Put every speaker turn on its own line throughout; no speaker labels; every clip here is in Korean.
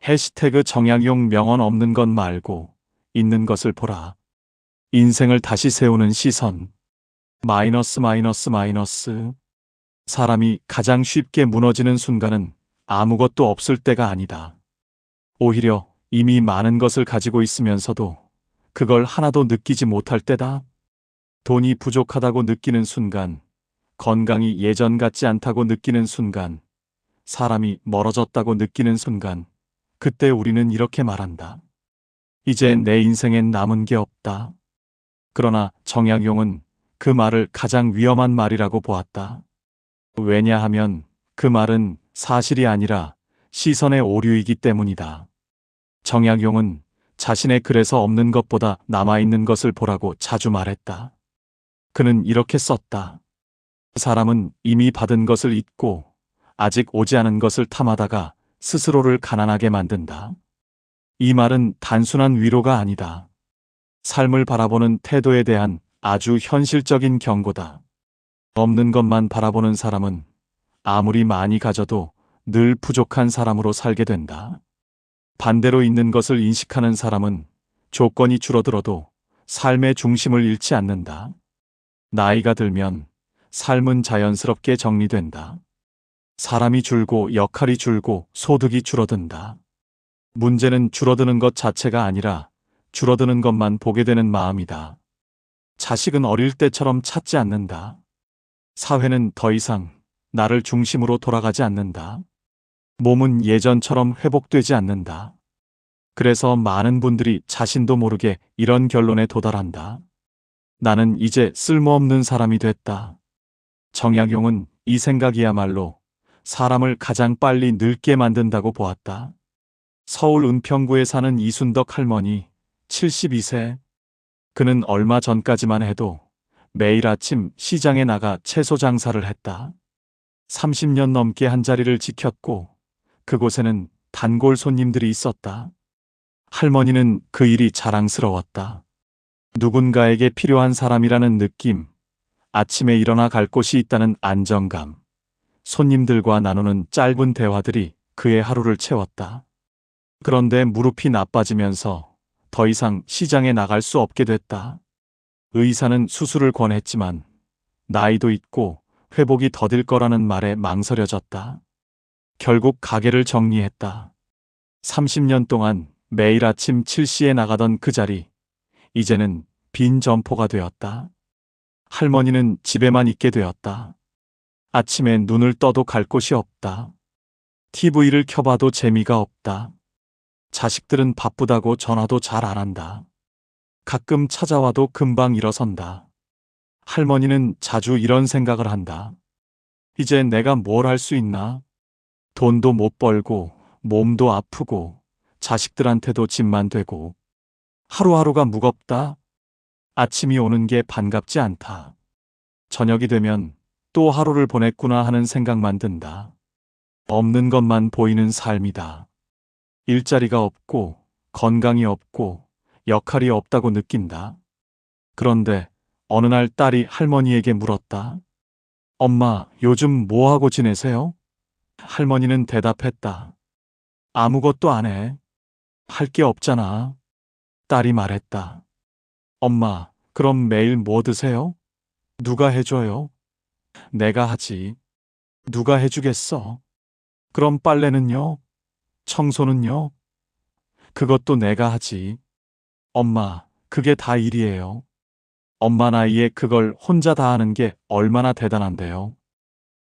해시태그 정약용 명언 없는 것 말고 있는 것을 보라. 인생을 다시 세우는 시선. 마이너스 마이너스 마이너스. 사람이 가장 쉽게 무너지는 순간은 아무것도 없을 때가 아니다. 오히려 이미 많은 것을 가지고 있으면서도 그걸 하나도 느끼지 못할 때다. 돈이 부족하다고 느끼는 순간, 건강이 예전 같지 않다고 느끼는 순간, 사람이 멀어졌다고 느끼는 순간, 그때 우리는 이렇게 말한다. 이제 내 인생엔 남은 게 없다. 그러나 정약용은 그 말을 가장 위험한 말이라고 보았다. 왜냐하면 그 말은 사실이 아니라 시선의 오류이기 때문이다. 정약용은 자신의 글에서 없는 것보다 남아있는 것을 보라고 자주 말했다. 그는 이렇게 썼다. 사람은 이미 받은 것을 잊고 아직 오지 않은 것을 탐하다가 스스로를 가난하게 만든다. 이 말은 단순한 위로가 아니다. 삶을 바라보는 태도에 대한 아주 현실적인 경고다. 없는 것만 바라보는 사람은 아무리 많이 가져도 늘 부족한 사람으로 살게 된다. 반대로 있는 것을 인식하는 사람은 조건이 줄어들어도 삶의 중심을 잃지 않는다. 나이가 들면 삶은 자연스럽게 정리된다. 사람이 줄고 역할이 줄고 소득이 줄어든다. 문제는 줄어드는 것 자체가 아니라 줄어드는 것만 보게 되는 마음이다. 자식은 어릴 때처럼 찾지 않는다. 사회는 더 이상 나를 중심으로 돌아가지 않는다. 몸은 예전처럼 회복되지 않는다. 그래서 많은 분들이 자신도 모르게 이런 결론에 도달한다. 나는 이제 쓸모없는 사람이 됐다. 정약용은 이 생각이야말로 사람을 가장 빨리 늙게 만든다고 보았다. 서울 은평구에 사는 이순덕 할머니 72세. 그는 얼마 전까지만 해도 매일 아침 시장에 나가 채소 장사를 했다. 30년 넘게 한 자리를 지켰고 그곳에는 단골 손님들이 있었다. 할머니는 그 일이 자랑스러웠다. 누군가에게 필요한 사람이라는 느낌, 아침에 일어나 갈 곳이 있다는 안정감, 손님들과 나누는 짧은 대화들이 그의 하루를 채웠다. 그런데 무릎이 나빠지면서 더 이상 시장에 나갈 수 없게 됐다. 의사는 수술을 권했지만 나이도 있고 회복이 더딜 거라는 말에 망설여졌다. 결국 가게를 정리했다. 30년 동안 매일 아침 7시에 나가던 그 자리, 이제는 빈 점포가 되었다. 할머니는 집에만 있게 되었다. 아침에 눈을 떠도 갈 곳이 없다. TV를 켜봐도 재미가 없다. 자식들은 바쁘다고 전화도 잘 안 한다. 가끔 찾아와도 금방 일어선다. 할머니는 자주 이런 생각을 한다. 이제 내가 뭘 할 수 있나? 돈도 못 벌고 몸도 아프고 자식들한테도 짐만 되고 하루하루가 무겁다. 아침이 오는 게 반갑지 않다. 저녁이 되면 또 하루를 보냈구나 하는 생각만 든다. 없는 것만 보이는 삶이다. 일자리가 없고 건강이 없고 역할이 없다고 느낀다. 그런데 어느 날 딸이 할머니에게 물었다. 엄마, 요즘 뭐 하고 지내세요? 할머니는 대답했다. 아무것도 안 해. 할 게 없잖아. 딸이 말했다. 엄마, 그럼 매일 뭐 드세요? 누가 해줘요? 내가 하지. 누가 해주겠어? 그럼 빨래는요? 청소는요? 그것도 내가 하지. 엄마, 그게 다 일이에요. 엄마 나이에 그걸 혼자 다 하는 게 얼마나 대단한데요.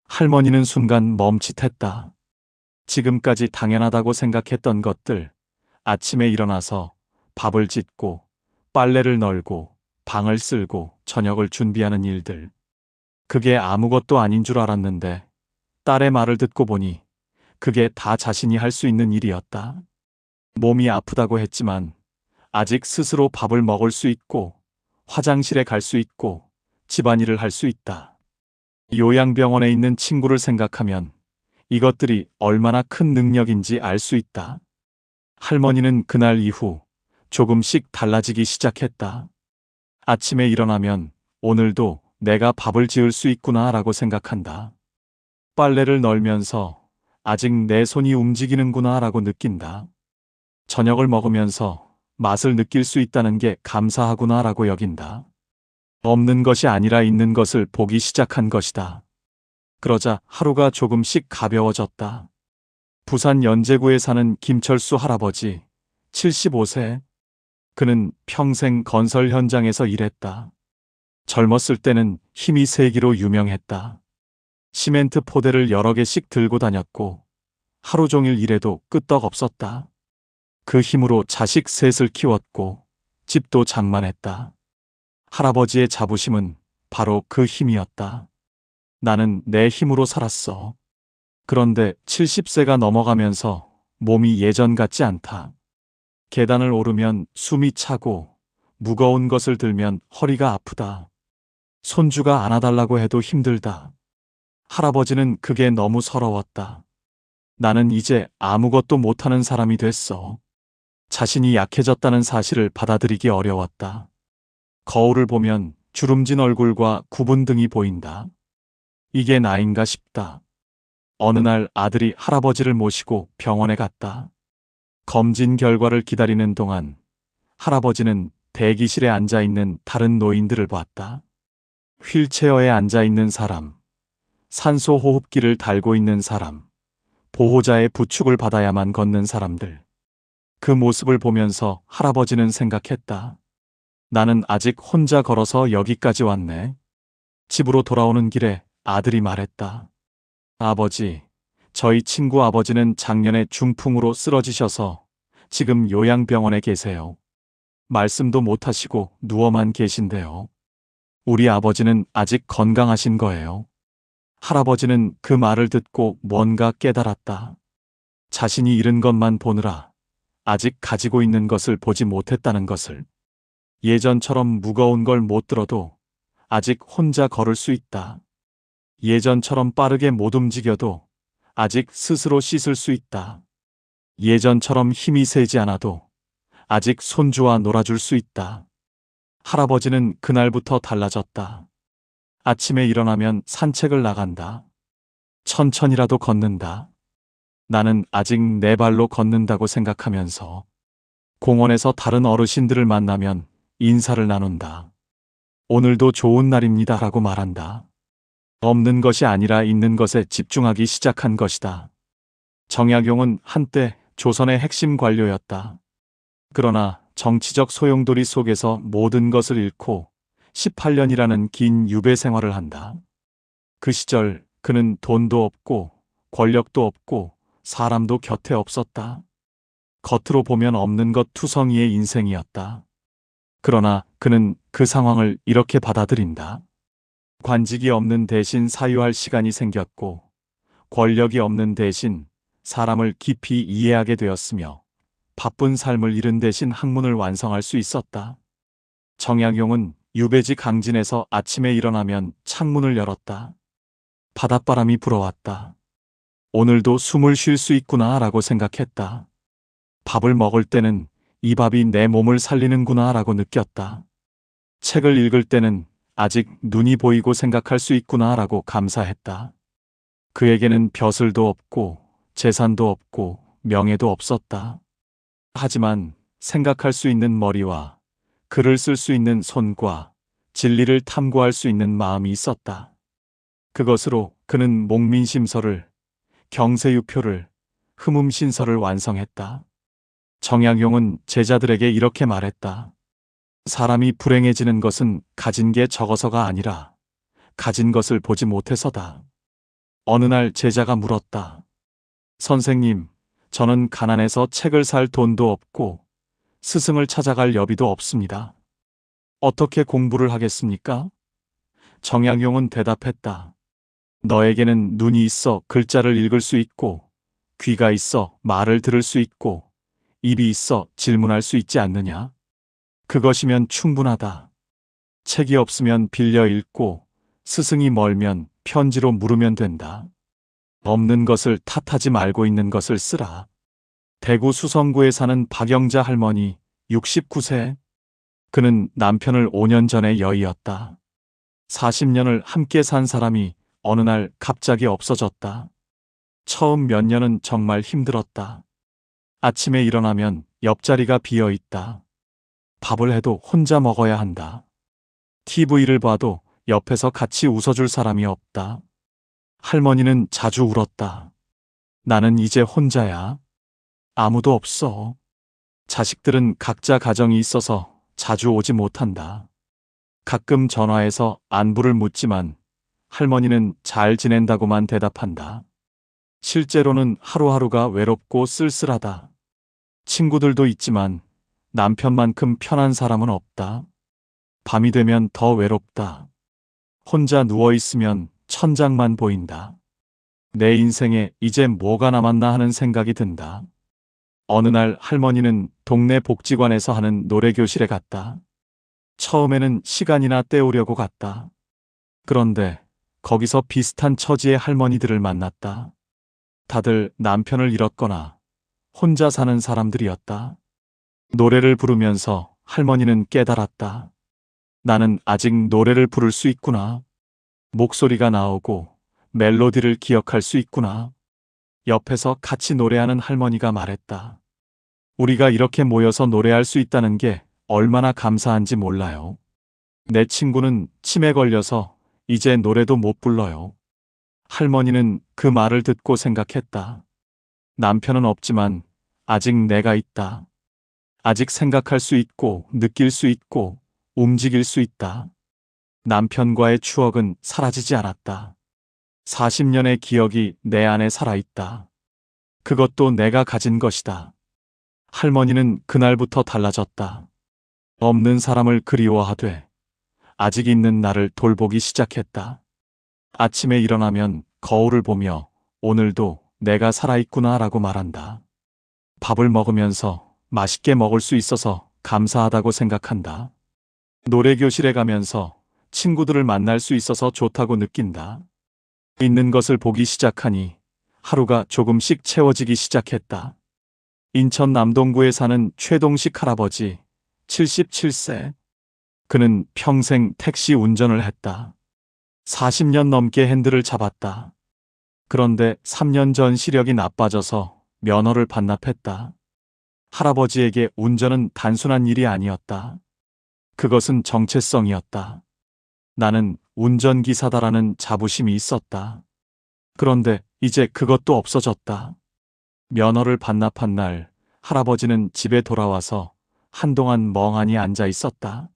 할머니는 순간 멈칫했다. 지금까지 당연하다고 생각했던 것들, 아침에 일어나서 밥을 짓고 빨래를 널고 방을 쓸고 저녁을 준비하는 일들. 그게 아무것도 아닌 줄 알았는데 딸의 말을 듣고 보니 그게 다 자신이 할 수 있는 일이었다. 몸이 아프다고 했지만 아직 스스로 밥을 먹을 수 있고 화장실에 갈 수 있고 집안일을 할 수 있다. 요양병원에 있는 친구를 생각하면 이것들이 얼마나 큰 능력인지 알 수 있다. 할머니는 그날 이후 조금씩 달라지기 시작했다. 아침에 일어나면 오늘도 내가 밥을 지을 수 있구나 라고 생각한다. 빨래를 널면서 아직 내 손이 움직이는구나 라고 느낀다. 저녁을 먹으면서 맛을 느낄 수 있다는 게 감사하구나라고 여긴다. 없는 것이 아니라 있는 것을 보기 시작한 것이다. 그러자 하루가 조금씩 가벼워졌다. 부산 연제구에 사는 김철수 할아버지, 75세. 그는 평생 건설 현장에서 일했다. 젊었을 때는 힘이 세기로 유명했다. 시멘트 포대를 여러 개씩 들고 다녔고 하루 종일 일해도 끄떡없었다. 그 힘으로 자식 셋을 키웠고 집도 장만했다. 할아버지의 자부심은 바로 그 힘이었다. 나는 내 힘으로 살았어. 그런데 70세가 넘어가면서 몸이 예전 같지 않다. 계단을 오르면 숨이 차고 무거운 것을 들면 허리가 아프다. 손주가 안아달라고 해도 힘들다. 할아버지는 그게 너무 서러웠다. 나는 이제 아무것도 못하는 사람이 됐어. 자신이 약해졌다는 사실을 받아들이기 어려웠다. 거울을 보면 주름진 얼굴과 굽은 등이 보인다. 이게 나인가 싶다. 어느 날 아들이 할아버지를 모시고 병원에 갔다. 검진 결과를 기다리는 동안 할아버지는 대기실에 앉아 있는 다른 노인들을 봤다. 휠체어에 앉아 있는 사람, 산소 호흡기를 달고 있는 사람, 보호자의 부축을 받아야만 걷는 사람들. 그 모습을 보면서 할아버지는 생각했다. 나는 아직 혼자 걸어서 여기까지 왔네. 집으로 돌아오는 길에 아들이 말했다. 아버지, 저희 친구 아버지는 작년에 중풍으로 쓰러지셔서 지금 요양병원에 계세요. 말씀도 못하시고 누워만 계신데요. 우리 아버지는 아직 건강하신 거예요. 할아버지는 그 말을 듣고 뭔가 깨달았다. 자신이 잃은 것만 보느라 아직 가지고 있는 것을 보지 못했다는 것을. 예전처럼 무거운 걸 못 들어도 아직 혼자 걸을 수 있다. 예전처럼 빠르게 못 움직여도 아직 스스로 씻을 수 있다. 예전처럼 힘이 세지 않아도 아직 손주와 놀아줄 수 있다. 할아버지는 그날부터 달라졌다. 아침에 일어나면 산책을 나간다. 천천히라도 걷는다. 나는 아직 내 발로 걷는다고 생각하면서 공원에서 다른 어르신들을 만나면 인사를 나눈다. 오늘도 좋은 날입니다 라고 말한다. 없는 것이 아니라 있는 것에 집중하기 시작한 것이다. 정약용은 한때 조선의 핵심 관료였다. 그러나 정치적 소용돌이 속에서 모든 것을 잃고 18년이라는 긴 유배 생활을 한다. 그 시절 그는 돈도 없고 권력도 없고 사람도 곁에 없었다. 겉으로 보면 없는 것 투성이의 인생이었다. 그러나 그는 그 상황을 이렇게 받아들인다. 관직이 없는 대신 사유할 시간이 생겼고 권력이 없는 대신 사람을 깊이 이해하게 되었으며 바쁜 삶을 잃은 대신 학문을 완성할 수 있었다. 정약용은 유배지 강진에서 아침에 일어나면 창문을 열었다. 바닷바람이 불어왔다. 오늘도 숨을 쉴 수 있구나 라고 생각했다. 밥을 먹을 때는 이 밥이 내 몸을 살리는구나 라고 느꼈다. 책을 읽을 때는 아직 눈이 보이고 생각할 수 있구나 라고 감사했다. 그에게는 벼슬도 없고 재산도 없고 명예도 없었다. 하지만 생각할 수 있는 머리와 글을 쓸 수 있는 손과 진리를 탐구할 수 있는 마음이 있었다. 그것으로 그는 목민심서를, 경세유표를, 흠음신서를 완성했다. 정약용은 제자들에게 이렇게 말했다. 사람이 불행해지는 것은 가진 게 적어서가 아니라 가진 것을 보지 못해서다. 어느 날 제자가 물었다. 선생님, 저는 가난해서 책을 살 돈도 없고 스승을 찾아갈 여비도 없습니다. 어떻게 공부를 하겠습니까? 정약용은 대답했다. 너에게는 눈이 있어 글자를 읽을 수 있고 귀가 있어 말을 들을 수 있고 입이 있어 질문할 수 있지 않느냐? 그것이면 충분하다. 책이 없으면 빌려 읽고 스승이 멀면 편지로 물으면 된다. 없는 것을 탓하지 말고 있는 것을 쓰라. 대구 수성구에 사는 박영자 할머니 69세. 그는 남편을 5년 전에 여의었다. 40년을 함께 산 사람이 어느 날 갑자기 없어졌다. 처음 몇 년은 정말 힘들었다. 아침에 일어나면 옆자리가 비어 있다. 밥을 해도 혼자 먹어야 한다. TV를 봐도 옆에서 같이 웃어줄 사람이 없다. 할머니는 자주 울었다. 나는 이제 혼자야. 아무도 없어. 자식들은 각자 가정이 있어서 자주 오지 못한다. 가끔 전화해서 안부를 묻지만 할머니는 잘 지낸다고만 대답한다. 실제로는 하루하루가 외롭고 쓸쓸하다. 친구들도 있지만 남편만큼 편한 사람은 없다. 밤이 되면 더 외롭다. 혼자 누워있으면 천장만 보인다. 내 인생에 이제 뭐가 남았나 하는 생각이 든다. 어느 날 할머니는 동네 복지관에서 하는 노래교실에 갔다. 처음에는 시간이나 때우려고 갔다. 그런데 거기서 비슷한 처지의 할머니들을 만났다. 다들 남편을 잃었거나 혼자 사는 사람들이었다. 노래를 부르면서 할머니는 깨달았다. 나는 아직 노래를 부를 수 있구나. 목소리가 나오고 멜로디를 기억할 수 있구나. 옆에서 같이 노래하는 할머니가 말했다. 우리가 이렇게 모여서 노래할 수 있다는 게 얼마나 감사한지 몰라요. 내 친구는 치매 걸려서 이제 노래도 못 불러요. 할머니는 그 말을 듣고 생각했다. 남편은 없지만 아직 내가 있다. 아직 생각할 수 있고 느낄 수 있고 움직일 수 있다. 남편과의 추억은 사라지지 않았다. 40년의 기억이 내 안에 살아있다. 그것도 내가 가진 것이다. 할머니는 그날부터 달라졌다. 없는 사람을 그리워하되 아직 있는 나를 돌보기 시작했다. 아침에 일어나면 거울을 보며 오늘도 내가 살아있구나 라고 말한다. 밥을 먹으면서 맛있게 먹을 수 있어서 감사하다고 생각한다. 노래교실에 가면서 친구들을 만날 수 있어서 좋다고 느낀다. 있는 것을 보기 시작하니 하루가 조금씩 채워지기 시작했다. 인천 남동구에 사는 최동식 할아버지 77세. 그는 평생 택시 운전을 했다. 40년 넘게 핸들을 잡았다. 그런데 3년 전 시력이 나빠져서 면허를 반납했다. 할아버지에게 운전은 단순한 일이 아니었다. 그것은 정체성이었다. 나는 운전기사다라는 자부심이 있었다. 그런데 이제 그것도 없어졌다. 면허를 반납한 날 할아버지는 집에 돌아와서 한동안 멍하니 앉아 있었다.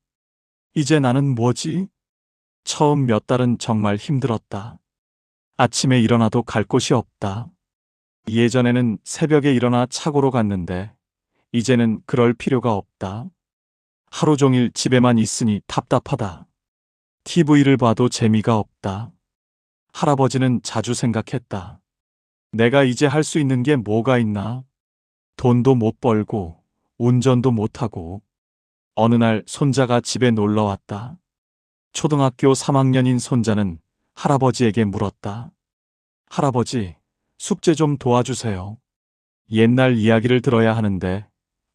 이제 나는 뭐지? 처음 몇 달은 정말 힘들었다. 아침에 일어나도 갈 곳이 없다. 예전에는 새벽에 일어나 차고로 갔는데 이제는 그럴 필요가 없다. 하루 종일 집에만 있으니 답답하다. TV를 봐도 재미가 없다. 할아버지는 자주 생각했다. 내가 이제 할 수 있는 게 뭐가 있나? 돈도 못 벌고 운전도 못하고. 어느 날 손자가 집에 놀러 왔다. 초등학교 3학년인 손자는 할아버지에게 물었다. 할아버지, 숙제 좀 도와주세요. 옛날 이야기를 들어야 하는데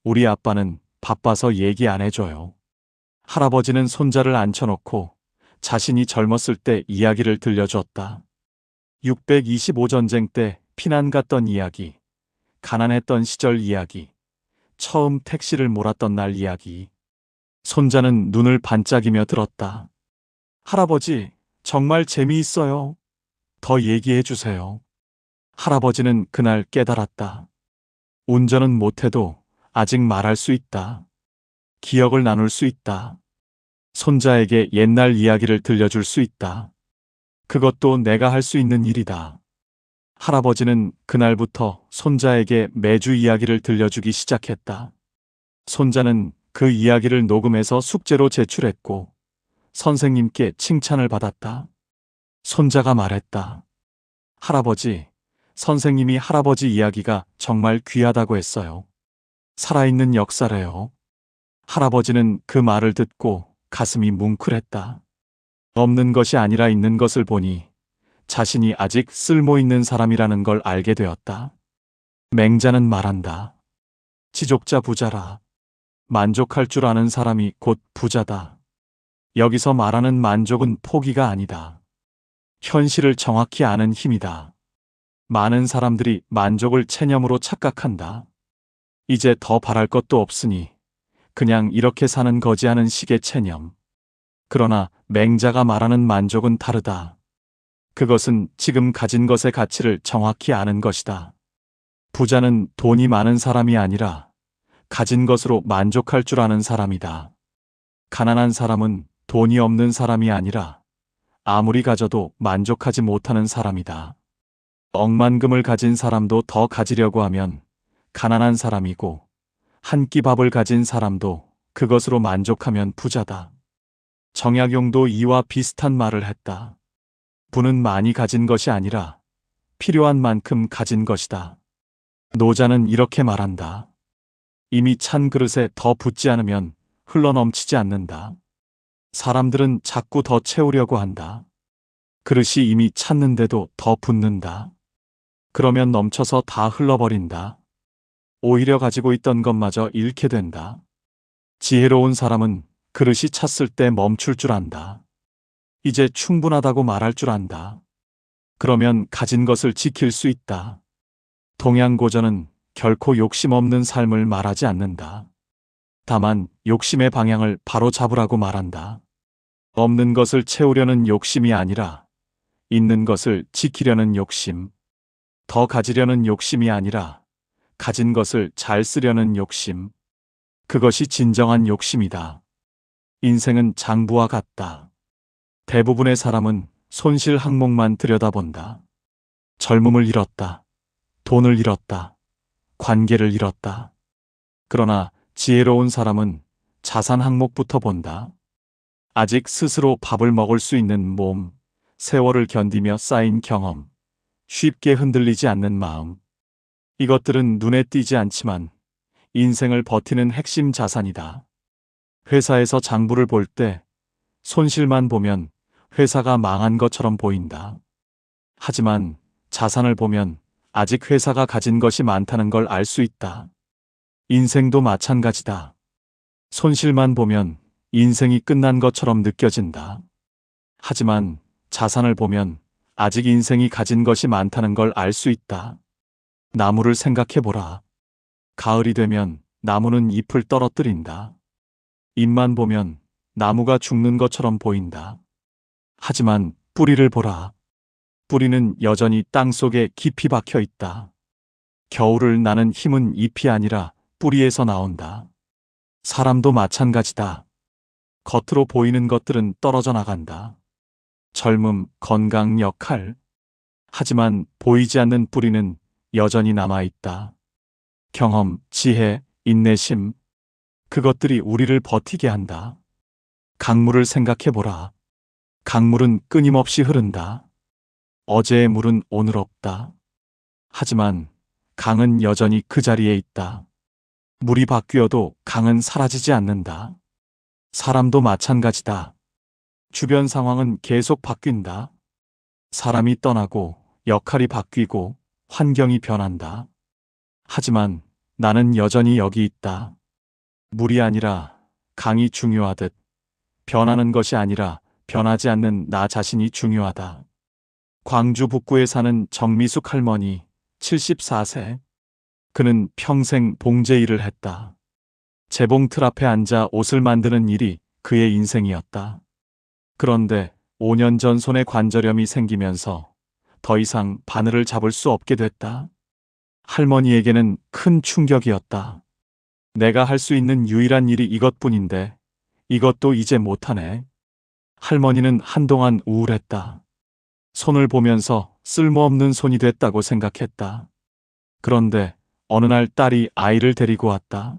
우리 아빠는 바빠서 얘기 안 해줘요. 할아버지는 손자를 앉혀놓고 자신이 젊었을 때 이야기를 들려줬다. 625 전쟁 때 피난 갔던 이야기, 가난했던 시절 이야기, 처음 택시를 몰았던 날 이야기. 손자는 눈을 반짝이며 들었다. 할아버지, 정말 재미있어요. 더 얘기해 주세요. 할아버지는 그날 깨달았다. 운전은 못해도 아직 말할 수 있다. 기억을 나눌 수 있다. 손자에게 옛날 이야기를 들려줄 수 있다. 그것도 내가 할 수 있는 일이다. 할아버지는 그날부터 손자에게 매주 이야기를 들려주기 시작했다. 손자는 그 이야기를 녹음해서 숙제로 제출했고 선생님께 칭찬을 받았다. 손자가 말했다. 할아버지, 선생님이 할아버지 이야기가 정말 귀하다고 했어요. 살아있는 역사래요. 할아버지는 그 말을 듣고 가슴이 뭉클했다. 없는 것이 아니라 있는 것을 보니 자신이 아직 쓸모있는 사람이라는 걸 알게 되었다. 맹자는 말한다. 지족자 부자라. 만족할 줄 아는 사람이 곧 부자다. 여기서 말하는 만족은 포기가 아니다. 현실을 정확히 아는 힘이다. 많은 사람들이 만족을 체념으로 착각한다. 이제 더 바랄 것도 없으니 그냥 이렇게 사는 거지 하는 식의 체념. 그러나 맹자가 말하는 만족은 다르다. 그것은 지금 가진 것의 가치를 정확히 아는 것이다. 부자는 돈이 많은 사람이 아니라 가진 것으로 만족할 줄 아는 사람이다. 가난한 사람은 돈이 없는 사람이 아니라 아무리 가져도 만족하지 못하는 사람이다. 억만금을 가진 사람도 더 가지려고 하면 가난한 사람이고, 한 끼 밥을 가진 사람도 그것으로 만족하면 부자다. 정약용도 이와 비슷한 말을 했다. 부는 많이 가진 것이 아니라 필요한 만큼 가진 것이다. 노자는 이렇게 말한다. 이미 찬 그릇에 더 붓지 않으면 흘러넘치지 않는다. 사람들은 자꾸 더 채우려고 한다. 그릇이 이미 찼는데도 더 붓는다. 그러면 넘쳐서 다 흘러버린다. 오히려 가지고 있던 것마저 잃게 된다. 지혜로운 사람은 그릇이 찼을 때 멈출 줄 안다. 이제 충분하다고 말할 줄 안다. 그러면 가진 것을 지킬 수 있다. 동양고전은 결코 욕심 없는 삶을 말하지 않는다. 다만 욕심의 방향을 바로 잡으라고 말한다. 없는 것을 채우려는 욕심이 아니라 있는 것을 지키려는 욕심. 더 가지려는 욕심이 아니라 가진 것을 잘 쓰려는 욕심. 그것이 진정한 욕심이다. 인생은 장부와 같다. 대부분의 사람은 손실 항목만 들여다본다. 젊음을 잃었다. 돈을 잃었다. 관계를 잃었다. 그러나 지혜로운 사람은 자산 항목부터 본다. 아직 스스로 밥을 먹을 수 있는 몸, 세월을 견디며 쌓인 경험, 쉽게 흔들리지 않는 마음. 이것들은 눈에 띄지 않지만 인생을 버티는 핵심 자산이다. 회사에서 장부를 볼 때 손실만 보면 회사가 망한 것처럼 보인다. 하지만 자산을 보면 아직 회사가 가진 것이 많다는 걸 알 수 있다. 인생도 마찬가지다. 손실만 보면 인생이 끝난 것처럼 느껴진다. 하지만 자산을 보면 아직 인생이 가진 것이 많다는 걸 알 수 있다. 나무를 생각해보라. 가을이 되면 나무는 잎을 떨어뜨린다. 잎만 보면 나무가 죽는 것처럼 보인다. 하지만 뿌리를 보라. 뿌리는 여전히 땅 속에 깊이 박혀 있다. 겨울을 나는 힘은 잎이 아니라 뿌리에서 나온다. 사람도 마찬가지다. 겉으로 보이는 것들은 떨어져 나간다. 젊음, 건강, 역할. 하지만 보이지 않는 뿌리는 여전히 남아있다. 경험, 지혜, 인내심. 그것들이 우리를 버티게 한다. 강물을 생각해보라. 강물은 끊임없이 흐른다. 어제의 물은 오늘 없다. 하지만 강은 여전히 그 자리에 있다. 물이 바뀌어도 강은 사라지지 않는다. 사람도 마찬가지다. 주변 상황은 계속 바뀐다. 사람이 떠나고 역할이 바뀌고 환경이 변한다. 하지만 나는 여전히 여기 있다. 물이 아니라 강이 중요하듯 변하는 것이 아니라 변하지 않는 나 자신이 중요하다. 광주 북구에 사는 정미숙 할머니 74세. 그는 평생 봉제 일을 했다. 재봉 틀 앞에 앉아 옷을 만드는 일이 그의 인생이었다. 그런데 5년 전 손에 관절염이 생기면서 더 이상 바늘을 잡을 수 없게 됐다. 할머니에게는 큰 충격이었다. 내가 할 수 있는 유일한 일이 이것뿐인데 이것도 이제 못하네. 할머니는 한동안 우울했다. 손을 보면서 쓸모없는 손이 됐다고 생각했다. 그런데 어느 날 딸이 아이를 데리고 왔다.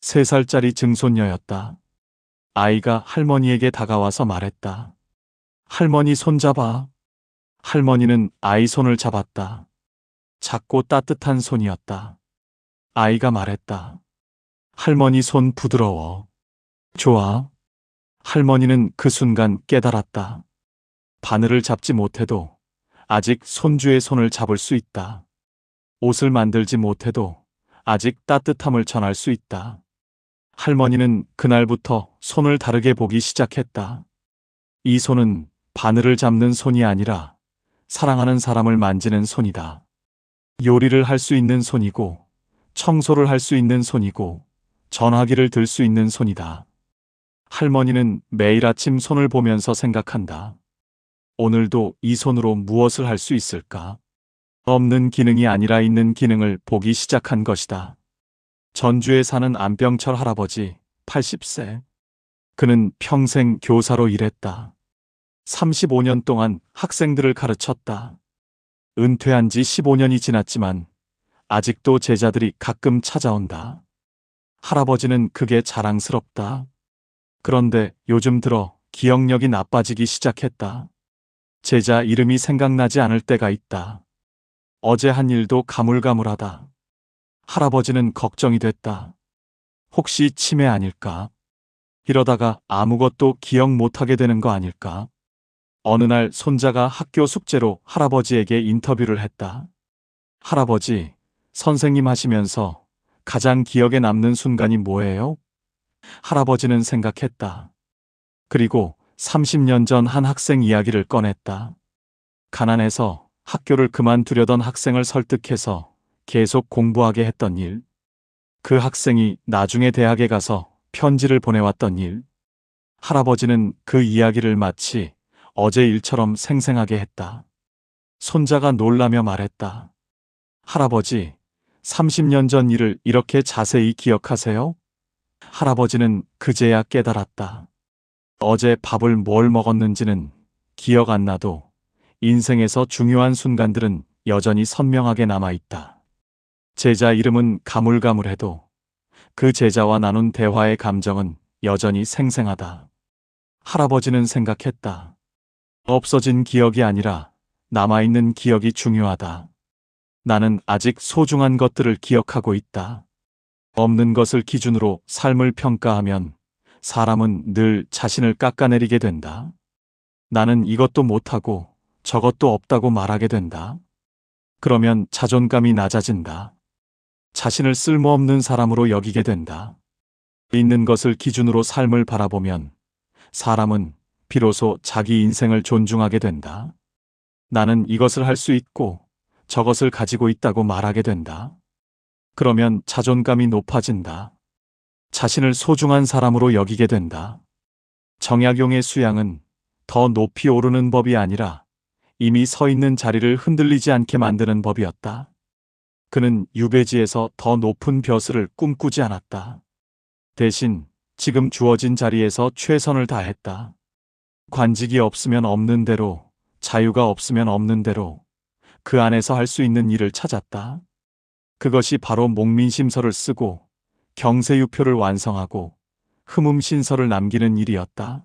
3살짜리 증손녀였다. 아이가 할머니에게 다가와서 말했다. 할머니 손 잡아. 할머니는 아이 손을 잡았다. 작고 따뜻한 손이었다. 아이가 말했다. 할머니 손 부드러워. 좋아. 할머니는 그 순간 깨달았다. 바늘을 잡지 못해도 아직 손주의 손을 잡을 수 있다. 옷을 만들지 못해도 아직 따뜻함을 전할 수 있다. 할머니는 그날부터 손을 다르게 보기 시작했다. 이 손은 바늘을 잡는 손이 아니라 사랑하는 사람을 만지는 손이다. 요리를 할 수 있는 손이고 청소를 할 수 있는 손이고 전화기를 들 수 있는 손이다. 할머니는 매일 아침 손을 보면서 생각한다. 오늘도 이 손으로 무엇을 할 수 있을까? 없는 기능이 아니라 있는 기능을 보기 시작한 것이다. 전주에 사는 안병철 할아버지 80세. 그는 평생 교사로 일했다. 35년 동안 학생들을 가르쳤다. 은퇴한 지 15년이 지났지만 아직도 제자들이 가끔 찾아온다. 할아버지는 그게 자랑스럽다. 그런데 요즘 들어 기억력이 나빠지기 시작했다. 제자 이름이 생각나지 않을 때가 있다. 어제 한 일도 가물가물하다. 할아버지는 걱정이 됐다. 혹시 치매 아닐까? 이러다가 아무것도 기억 못하게 되는 거 아닐까? 어느 날 손자가 학교 숙제로 할아버지에게 인터뷰를 했다. 할아버지, 선생님 하시면서 가장 기억에 남는 순간이 뭐예요? 할아버지는 생각했다. 그리고 30년 전 한 학생 이야기를 꺼냈다. 가난해서 학교를 그만두려던 학생을 설득해서 계속 공부하게 했던 일. 그 학생이 나중에 대학에 가서 편지를 보내왔던 일. 할아버지는 그 이야기를 마치 어제 일처럼 생생하게 했다. 손자가 놀라며 말했다. 할아버지, 30년 전 일을 이렇게 자세히 기억하세요? 할아버지는 그제야 깨달았다. 어제 밥을 뭘 먹었는지는 기억 안 나도 인생에서 중요한 순간들은 여전히 선명하게 남아있다. 제자 이름은 가물가물해도 그 제자와 나눈 대화의 감정은 여전히 생생하다. 할아버지는 생각했다. 없어진 기억이 아니라 남아있는 기억이 중요하다. 나는 아직 소중한 것들을 기억하고 있다. 없는 것을 기준으로 삶을 평가하면 사람은 늘 자신을 깎아내리게 된다. 나는 이것도 못하고 저것도 없다고 말하게 된다. 그러면 자존감이 낮아진다. 자신을 쓸모없는 사람으로 여기게 된다. 있는 것을 기준으로 삶을 바라보면 사람은 비로소 자기 인생을 존중하게 된다. 나는 이것을 할 수 있고 저것을 가지고 있다고 말하게 된다. 그러면 자존감이 높아진다. 자신을 소중한 사람으로 여기게 된다. 정약용의 수양은 더 높이 오르는 법이 아니라 이미 서 있는 자리를 흔들리지 않게 만드는 법이었다. 그는 유배지에서 더 높은 벼슬을 꿈꾸지 않았다. 대신 지금 주어진 자리에서 최선을 다했다. 관직이 없으면 없는 대로, 자유가 없으면 없는 대로 그 안에서 할 수 있는 일을 찾았다. 그것이 바로 목민심서를 쓰고 경세유표를 완성하고 흠음신서를 남기는 일이었다.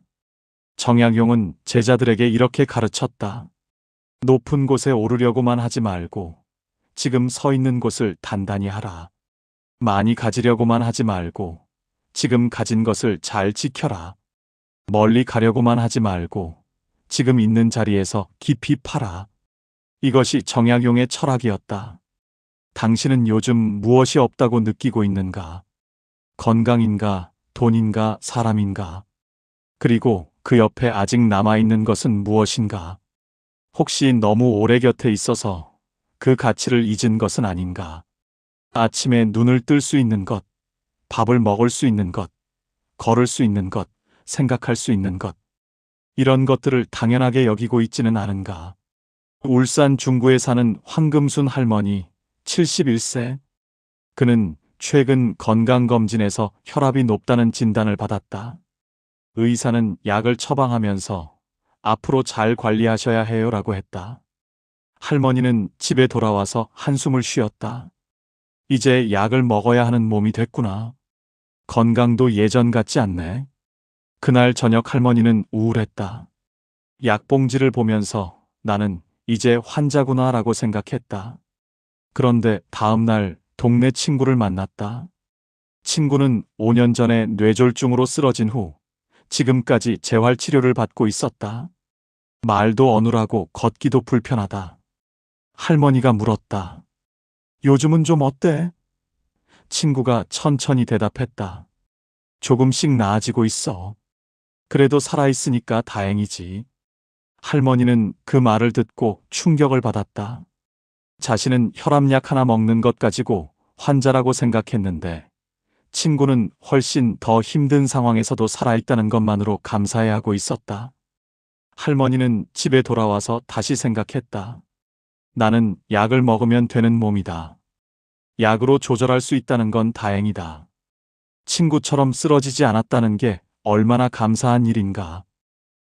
정약용은 제자들에게 이렇게 가르쳤다. 높은 곳에 오르려고만 하지 말고 지금 서 있는 곳을 단단히 하라. 많이 가지려고만 하지 말고 지금 가진 것을 잘 지켜라. 멀리 가려고만 하지 말고 지금 있는 자리에서 깊이 파라. 이것이 정약용의 철학이었다. 당신은 요즘 무엇이 없다고 느끼고 있는가? 건강인가, 돈인가, 사람인가? 그리고 그 옆에 아직 남아있는 것은 무엇인가? 혹시 너무 오래 곁에 있어서 그 가치를 잊은 것은 아닌가? 아침에 눈을 뜰 수 있는 것, 밥을 먹을 수 있는 것, 걸을 수 있는 것, 생각할 수 있는 것. 이런 것들을 당연하게 여기고 있지는 않은가? 울산 중구에 사는 황금순 할머니 71세. 그는 최근 건강검진에서 혈압이 높다는 진단을 받았다. 의사는 약을 처방하면서 앞으로 잘 관리하셔야 해요라고 했다. 할머니는 집에 돌아와서 한숨을 쉬었다. 이제 약을 먹어야 하는 몸이 됐구나. 건강도 예전 같지 않네. 그날 저녁 할머니는 우울했다. 약봉지를 보면서 나는 이제 환자구나라고 생각했다. 그런데 다음 날 동네 친구를 만났다. 친구는 5년 전에 뇌졸중으로 쓰러진 후 지금까지 재활치료를 받고 있었다. 말도 어눌하고 걷기도 불편하다. 할머니가 물었다. 요즘은 좀 어때? 친구가 천천히 대답했다. 조금씩 나아지고 있어. 그래도 살아있으니까 다행이지. 할머니는 그 말을 듣고 충격을 받았다. 자신은 혈압약 하나 먹는 것 가지고 환자라고 생각했는데 친구는 훨씬 더 힘든 상황에서도 살아있다는 것만으로 감사해하고 있었다. 할머니는 집에 돌아와서 다시 생각했다. 나는 약을 먹으면 되는 몸이다. 약으로 조절할 수 있다는 건 다행이다. 친구처럼 쓰러지지 않았다는 게 얼마나 감사한 일인가.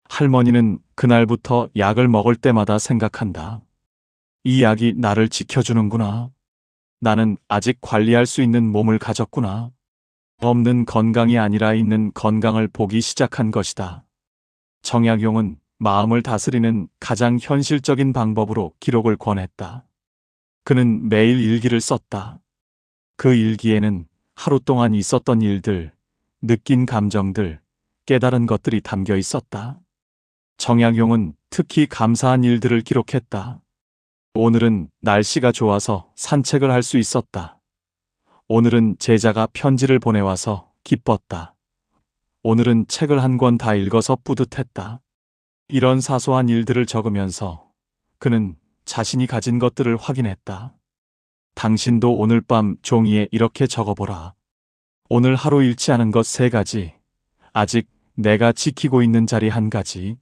할머니는 그날부터 약을 먹을 때마다 생각한다. 이 약이 나를 지켜주는구나. 나는 아직 관리할 수 있는 몸을 가졌구나. 없는 건강이 아니라 있는 건강을 보기 시작한 것이다. 정약용은 마음을 다스리는 가장 현실적인 방법으로 기록을 권했다. 그는 매일 일기를 썼다. 그 일기에는 하루 동안 있었던 일들, 느낀 감정들, 깨달은 것들이 담겨 있었다. 정약용은 특히 감사한 일들을 기록했다. 오늘은 날씨가 좋아서 산책을 할 수 있었다. 오늘은 제자가 편지를 보내와서 기뻤다. 오늘은 책을 한 권 다 읽어서 뿌듯했다. 이런 사소한 일들을 적으면서 그는 자신이 가진 것들을 확인했다. 당신도 오늘 밤 종이에 이렇게 적어보라. 오늘 하루 잃지 않은 것 3가지. 아직 내가 지키고 있는 자리 1가지.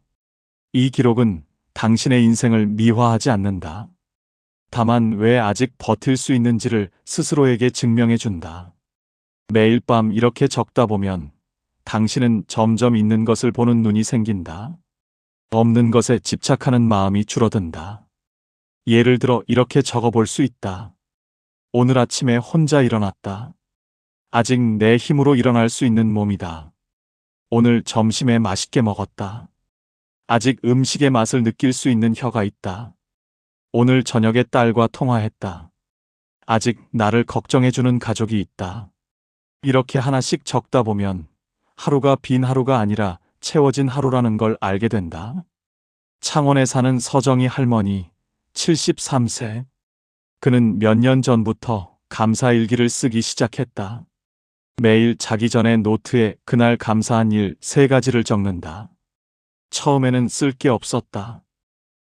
이 기록은 당신의 인생을 미화하지 않는다. 다만 왜 아직 버틸 수 있는지를 스스로에게 증명해 준다. 매일 밤 이렇게 적다 보면 당신은 점점 있는 것을 보는 눈이 생긴다. 없는 것에 집착하는 마음이 줄어든다. 예를 들어 이렇게 적어볼 수 있다. 오늘 아침에 혼자 일어났다. 아직 내 힘으로 일어날 수 있는 몸이다. 오늘 점심에 맛있게 먹었다. 아직 음식의 맛을 느낄 수 있는 혀가 있다. 오늘 저녁에 딸과 통화했다. 아직 나를 걱정해주는 가족이 있다. 이렇게 하나씩 적다 보면 하루가 빈 하루가 아니라 채워진 하루라는 걸 알게 된다. 창원에 사는 서정희 할머니, 73세. 그는 몇 년 전부터 감사일기를 쓰기 시작했다. 매일 자기 전에 노트에 그날 감사한 일 3가지를 적는다. 처음에는 쓸 게 없었다.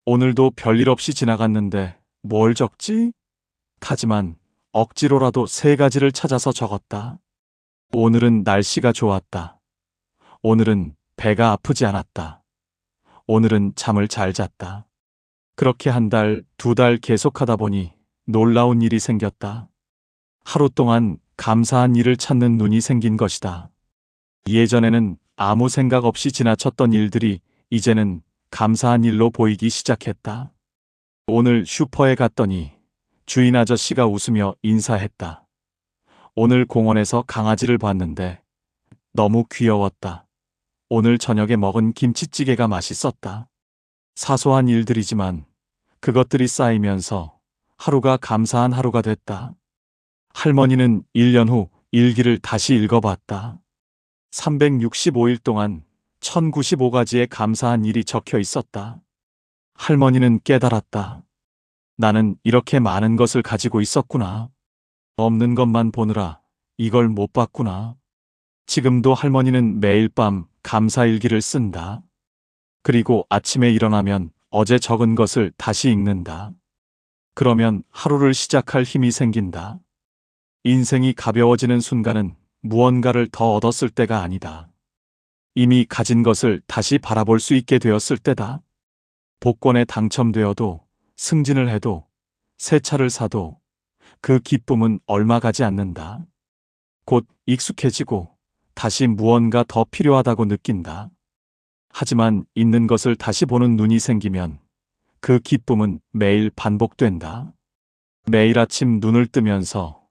오늘도 별일 없이 지나갔는데 뭘 적지? 하지만 억지로라도 3가지를 찾아서 적었다. 오늘은 날씨가 좋았다. 오늘은 배가 아프지 않았다. 오늘은 잠을 잘 잤다. 그렇게 1달, 2달 계속하다 보니 놀라운 일이 생겼다. 하루 동안 감사한 일을 찾는 눈이 생긴 것이다. 예전에는 아무 생각 없이 지나쳤던 일들이 이제는 감사한 일로 보이기 시작했다. 오늘 슈퍼에 갔더니 주인 아저씨가 웃으며 인사했다. 오늘 공원에서 강아지를 봤는데 너무 귀여웠다. 오늘 저녁에 먹은 김치찌개가 맛있었다. 사소한 일들이지만 그것들이 쌓이면서 하루가 감사한 하루가 됐다. 할머니는 1년 후 일기를 다시 읽어봤다. 365일 동안 1095가지의 감사한 일이 적혀 있었다. 할머니는 깨달았다. 나는 이렇게 많은 것을 가지고 있었구나. 없는 것만 보느라 이걸 못 봤구나. 지금도 할머니는 매일 밤 감사일기를 쓴다. 그리고 아침에 일어나면 어제 적은 것을 다시 읽는다. 그러면 하루를 시작할 힘이 생긴다. 인생이 가벼워지는 순간은 무언가를 더 얻었을 때가 아니다. 이미 가진 것을 다시 바라볼 수 있게 되었을 때다. 복권에 당첨되어도 승진을 해도 새 차를 사도 그 기쁨은 얼마 가지 않는다. 곧 익숙해지고 다시 무언가 더 필요하다고 느낀다. 하지만 있는 것을 다시 보는 눈이 생기면 그 기쁨은 매일 반복된다. 매일 아침 눈을 뜨면서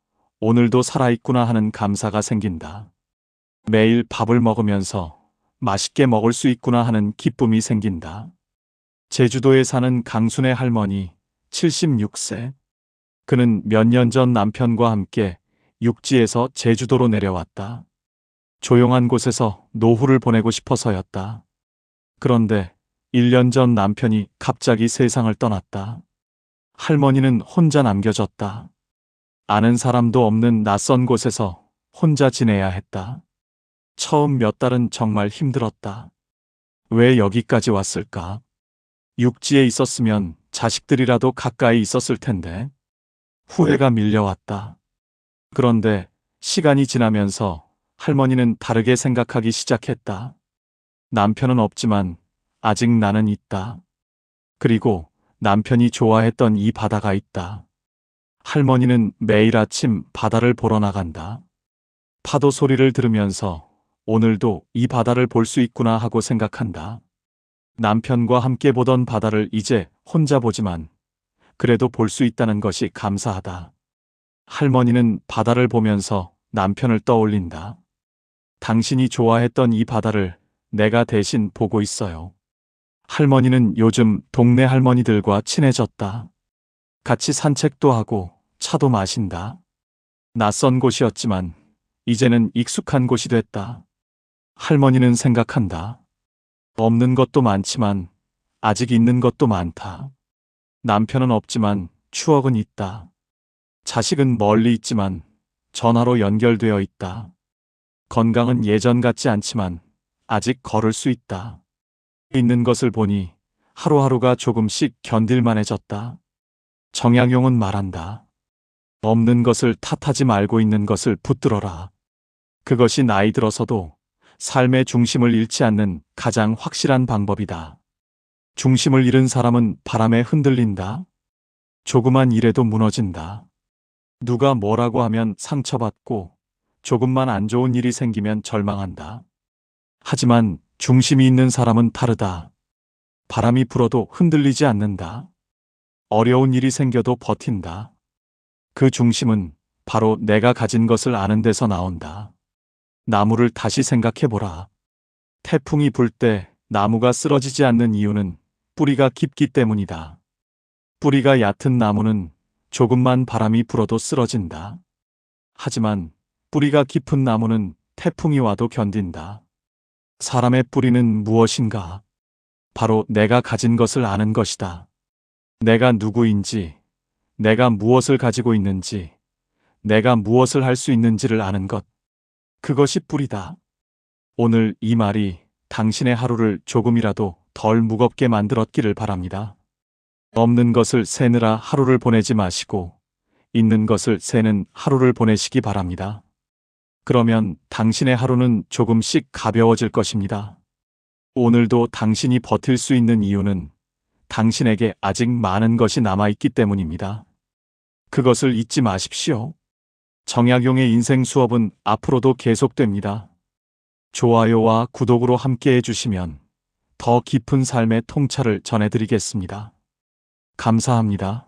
오늘도 살아있구나 하는 감사가 생긴다. 매일 밥을 먹으면서 맛있게 먹을 수 있구나 하는 기쁨이 생긴다. 제주도에 사는 강순의 할머니, 76세. 그는 몇 년 전 남편과 함께 육지에서 제주도로 내려왔다. 조용한 곳에서 노후를 보내고 싶어서였다. 그런데 1년 전 남편이 갑자기 세상을 떠났다. 할머니는 혼자 남겨졌다. 아는 사람도 없는 낯선 곳에서 혼자 지내야 했다. 처음 몇 달은 정말 힘들었다. 왜 여기까지 왔을까? 육지에 있었으면 자식들이라도 가까이 있었을 텐데. 후회가 밀려왔다. 그런데 시간이 지나면서 할머니는 다르게 생각하기 시작했다. 남편은 없지만 아직 나는 있다. 그리고 남편이 좋아했던 이 바다가 있다. 할머니는 매일 아침 바다를 보러 나간다. 파도 소리를 들으면서 오늘도 이 바다를 볼 수 있구나 하고 생각한다. 남편과 함께 보던 바다를 이제 혼자 보지만 그래도 볼 수 있다는 것이 감사하다. 할머니는 바다를 보면서 남편을 떠올린다. 당신이 좋아했던 이 바다를 내가 대신 보고 있어요. 할머니는 요즘 동네 할머니들과 친해졌다. 같이 산책도 하고 차도 마신다. 낯선 곳이었지만 이제는 익숙한 곳이 됐다. 할머니는 생각한다. 없는 것도 많지만 아직 있는 것도 많다. 남편은 없지만 추억은 있다. 자식은 멀리 있지만 전화로 연결되어 있다. 건강은 예전 같지 않지만 아직 걸을 수 있다. 있는 것을 보니 하루하루가 조금씩 견딜만해졌다. 정약용은 말한다. 없는 것을 탓하지 말고 있는 것을 붙들어라. 그것이 나이 들어서도 삶의 중심을 잃지 않는 가장 확실한 방법이다. 중심을 잃은 사람은 바람에 흔들린다. 조그만 일에도 무너진다. 누가 뭐라고 하면 상처받고 조금만 안 좋은 일이 생기면 절망한다. 하지만 중심이 있는 사람은 다르다. 바람이 불어도 흔들리지 않는다. 어려운 일이 생겨도 버틴다. 그 중심은 바로 내가 가진 것을 아는 데서 나온다. 나무를 다시 생각해보라. 태풍이 불 때 나무가 쓰러지지 않는 이유는 뿌리가 깊기 때문이다. 뿌리가 얕은 나무는 조금만 바람이 불어도 쓰러진다. 하지만 뿌리가 깊은 나무는 태풍이 와도 견딘다. 사람의 뿌리는 무엇인가? 바로 내가 가진 것을 아는 것이다. 내가 누구인지, 내가 무엇을 가지고 있는지, 내가 무엇을 할 수 있는지를 아는 것. 그것이 뿌리다. 오늘 이 말이 당신의 하루를 조금이라도 덜 무겁게 만들었기를 바랍니다. 없는 것을 세느라 하루를 보내지 마시고 있는 것을 세는 하루를 보내시기 바랍니다. 그러면 당신의 하루는 조금씩 가벼워질 것입니다. 오늘도 당신이 버틸 수 있는 이유는 당신에게 아직 많은 것이 남아있기 때문입니다. 그것을 잊지 마십시오. 정약용의 인생 수업은 앞으로도 계속됩니다. 좋아요와 구독으로 함께 해주시면 더 깊은 삶의 통찰을 전해드리겠습니다. 감사합니다.